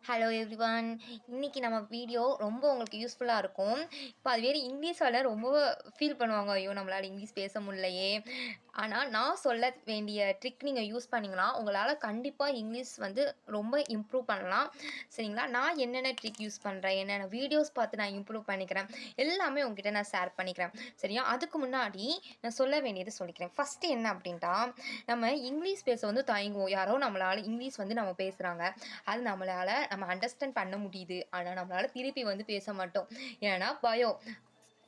Hello everyone. இன்னைக்கு நம்ம video ரொம்ப உங்களுக்கு யூஸ்ஃபுல்லாக இருக்கும். இப்போ அது வேறு இங்கிலீஷால் ரொம்ப ஃபீல் பண்ணுவாங்க, ஐயோ நம்மளால் இங்கிலீஷ் பேச முடியலையே. ஆனால் நான் சொல்ல வேண்டிய ட்ரிக் நீங்கள் யூஸ் பண்ணிங்கன்னா உங்களால் கண்டிப்பாக இங்கிலீஷ் வந்து ரொம்ப இம்ப்ரூவ் பண்ணலாம். சரிங்களா? நான் என்னென்ன ட்ரிக் யூஸ் பண்ணுறேன், என்னென்ன வீடியோஸ் பார்த்து நான் இம்ப்ரூவ் பண்ணிக்கிறேன், எல்லாமே உங்ககிட்ட நான் ஷேர் பண்ணிக்கிறேன். சரியா? அதுக்கு முன்னாடி நான் சொல்ல வேண்டியது சொல்லிக்கிறேன். ஃபஸ்ட்டு என்ன அப்படின்ட்டா, நம்ம இங்கிலீஷ் பேச வந்து தயங்குவோம். யாரோ நம்மளால் இங்கிலீஷ் வந்து நம்ம பேசுகிறாங்க, அது நம்ம அண்டர்ஸ்டாண்ட் பண்ண முடியுது. ஆனால் நம்மளால திருப்பி வந்து பேச மாட்டோம். ஏன்னா பயம்.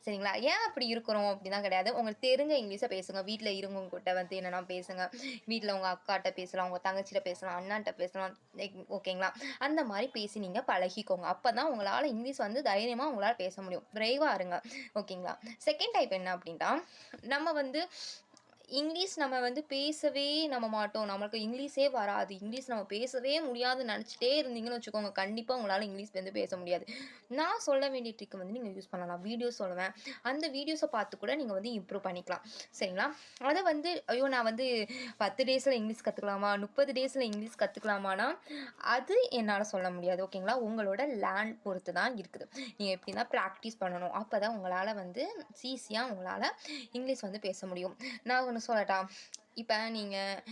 சரிங்களா? ஏன் அப்படி இருக்கிறோம் அப்படின்னா கிடையாது. உங்களுக்கு தெரிஞ்ச இங்கிலீஷை பேசுங்க. வீட்டில் இருங்கவங்ககிட்ட வந்து என்னென்னா பேசுங்க. வீட்டில் உங்கள் அக்காட்ட பேசலாம், உங்கள் தங்கச்சிட்ட பேசலாம், அண்ணாட்ட பேசலாம். ஓகேங்களா? அந்த மாதிரி பேசி நீங்கள் பழகிக்கோங்க. அப்போ தான் உங்களால் இங்கிலீஷ் வந்து தைரியமாக உங்களால் பேச முடியும். விரைவாக இருங்க. ஓகேங்களா? செகண்ட் டைப் என்ன அப்படின்ட்டா, நம்ம வந்து இங்கிலீஷ் நம்ம வந்து பேசவே நம்ம மாட்டோம். நம்மளுக்கு இங்கிலீஷே வராது. இங்கிலீஷ் நம்ம பேசவே முடியாதுன்னு நினச்சிட்டே இருந்தீங்கன்னு வச்சுக்கோங்க, கண்டிப்பாக உங்களால் இங்கிலீஷ் வந்து பேச முடியாது. நான் சொல்ல வேண்டிய ட்ரிக் வந்து நீங்கள் யூஸ் பண்ணலாம். வீடியோஸ் சொல்லுவேன். அந்த வீடியோஸை பார்த்து கூட நீங்கள் வந்து இம்ப்ரூவ் பண்ணிக்கலாம். சரிங்களா? அதை வந்து ஐயோ நான் வந்து 10 டேஸில் இங்கிலீஷ் கற்றுக்கலாமா, 30 டேஸில் இங்கிலீஷ் கற்றுக்கலாமான்னா அது என்னால் சொல்ல முடியாது. ஓகேங்களா? உங்களோட லேண்ட் பொறுத்து தான் இருக்குது. நீங்கள் எப்படின்னா ப்ராக்டிஸ் பண்ணணும். அப்போ தான் உங்களால் வந்து ஈஸியாக உங்களால் இங்கிலீஷ் வந்து பேச முடியும். நான் ஒன்று சொல்லட்டா? இப்போ நீங்கள்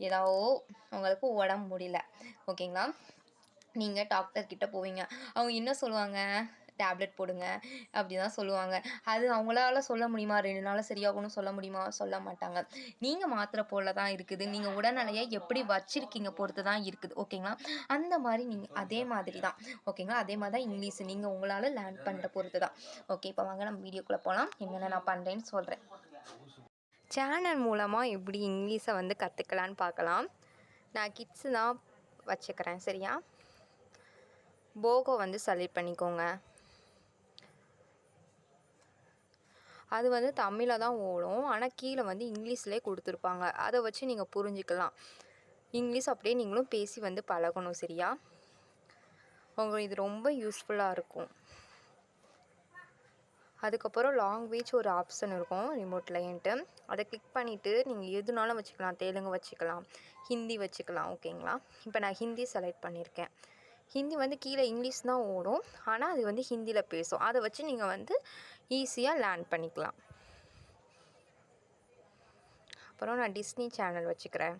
ஏதோ உங்களுக்கு உடம்பு முடியல, ஓகேங்களா? நீங்கள் டாக்டர் கிட்ட போவீங்க. அவங்க என்ன சொல்லுவாங்க? டேப்லெட் போடுங்க அப்படி தான் சொல்லுவாங்க. அது அவங்களால சொல்ல முடியுமா? 2 நாளில் சரியாகும்னு சொல்ல முடியுமா? சொல்ல மாட்டாங்க. நீங்கள் மாத்திரை போல தான் இருக்குது. நீங்கள் உடல்நிலையை எப்படி வச்சிருக்கீங்க பொறுத்து தான் இருக்குது. ஓகேங்களா? அந்த மாதிரி நீங்கள் அதே மாதிரி தான். ஓகேங்களா? அதே மாதிரி தான் இங்கிலீஷ். நீங்கள் உங்களால் லேர்ன் பண்ணுற பொறுத்து தான். ஓகே, இப்போ வாங்க நம்ம வீடியோக்குள்ளே போகலாம். என்னென்ன நான் பண்ணுறேன்னு சொல்கிறேன். சேனல் மூலமாக எப்படி இங்கிலீஷை வந்து கற்றுக்கலான்னு பார்க்கலாம். நான் கிட்ஸு தான் வச்சுக்கிறேன். சரியா? போகோ வந்து செலக்ட் பண்ணிக்கோங்க. அது வந்து தமிழில் தான் ஓடும், ஆனால் கீழே வந்து இங்கிலீஷ்லேயே கொடுத்துருப்பாங்க. அதை வச்சு நீங்கள் புரிஞ்சிக்கலாம். இங்கிலீஷ் அப்படியே நீங்களும் பேசி வந்து பழகணும். சரியா? உங்களுக்கு இது ரொம்ப யூஸ்ஃபுல்லாக இருக்கும். அதுக்கப்புறம் லாங்குவேஜ் ஒரு ஆப்ஷன் இருக்கும் ரிமோட்லேன்ட்டு. அதை கிளிக் பண்ணிவிட்டு நீங்கள் எதுனாலும் வச்சுக்கலாம். தெலுங்கு வச்சுக்கலாம், ஹிந்தி வச்சுக்கலாம். ஓகேங்களா? இப்போ நான் ஹிந்தி செலக்ட் பண்ணியிருக்கேன். ஹிந்தி வந்து கீழே இங்கிலீஷ் தான் ஓடும், ஆனால் அது வந்து ஹிந்தியில் பேசும். அதை வச்சு நீங்கள் வந்து ஈஸியாக லேர்ன் பண்ணிக்கலாம். அப்புறம் நான் டிஸ்னி சேனல் வச்சுக்கிறேன்.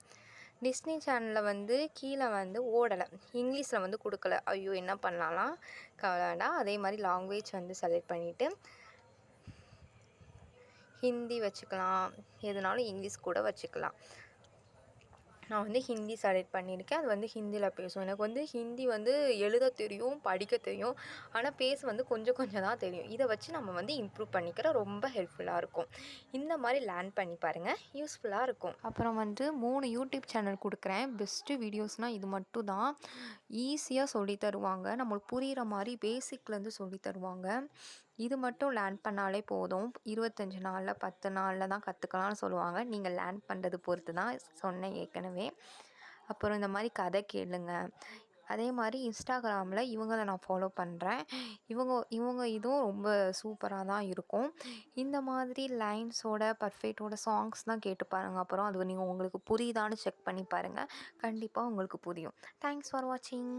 டிஸ்னி சேனலில் வந்து கீழே வந்து ஓடலை, இங்கிலீஷில் வந்து கொடுக்கல. ஐயோ என்ன பண்ணலாம்? கவலை வேண்டாம். அதே மாதிரி லாங்குவேஜ் வந்து செலக்ட் பண்ணிவிட்டு ஹிந்தி வச்சுக்கலாம், எதுனாலும் இங்கிலீஷ் கூட வச்சுக்கலாம். நான் வந்து ஹிந்தி செலக்ட் பண்ணியிருக்கேன். அது வந்து ஹிந்தியில் பேசும். எனக்கு வந்து ஹிந்தி வந்து எழுத தெரியும், படிக்க தெரியும், ஆனால் பேச வந்து கொஞ்சம் கொஞ்சம் தான் தெரியும். இதை வச்சு நம்ம வந்து இம்ப்ரூவ் பண்ணிக்கிற ரொம்ப ஹெல்ப்ஃபுல்லாக இருக்கும். இந்த மாதிரி லேர்ன் பண்ணி பாருங்கள், யூஸ்ஃபுல்லாக இருக்கும். அப்புறம் வந்து 3 யூடியூப் சேனல் கொடுக்குறேன். பெஸ்ட்டு வீடியோஸ்னால் இது மட்டும் தான். ஈஸியாக சொல்லி தருவாங்க. நம்மளுக்கு புரிகிற மாதிரி பேசிக்லேருந்து சொல்லி தருவாங்க. இது மட்டும் லேர்ன் பண்ணாலே போதும். 25 நாளில் 10 நாளில் தான் கற்றுக்கலாம்னு சொல்லுவாங்க. நீங்கள் லேர்ன் பண்ணுறது பொறுத்து தான் சொன்னேன் ஏற்கனவே. அப்புறம் இந்த மாதிரி கதை கேளுங்க. அதே மாதிரி இன்ஸ்டாகிராமில் இவங்கள நான் ஃபாலோ பண்ணுறேன். இவங்க இதுவும் ரொம்ப சூப்பராக தான் இருக்கும். இந்த மாதிரி லைன்ஸோட பர்ஃபெக்டோட சாங்ஸ் தான் கேட்டு பாருங்கள். அப்புறம் அது நீங்கள் உங்களுக்கு புரியுதான்னு செக் பண்ணி பாருங்கள். கண்டிப்பாக உங்களுக்கு புரியும். தேங்க்ஸ் ஃபார் வாட்சிங்.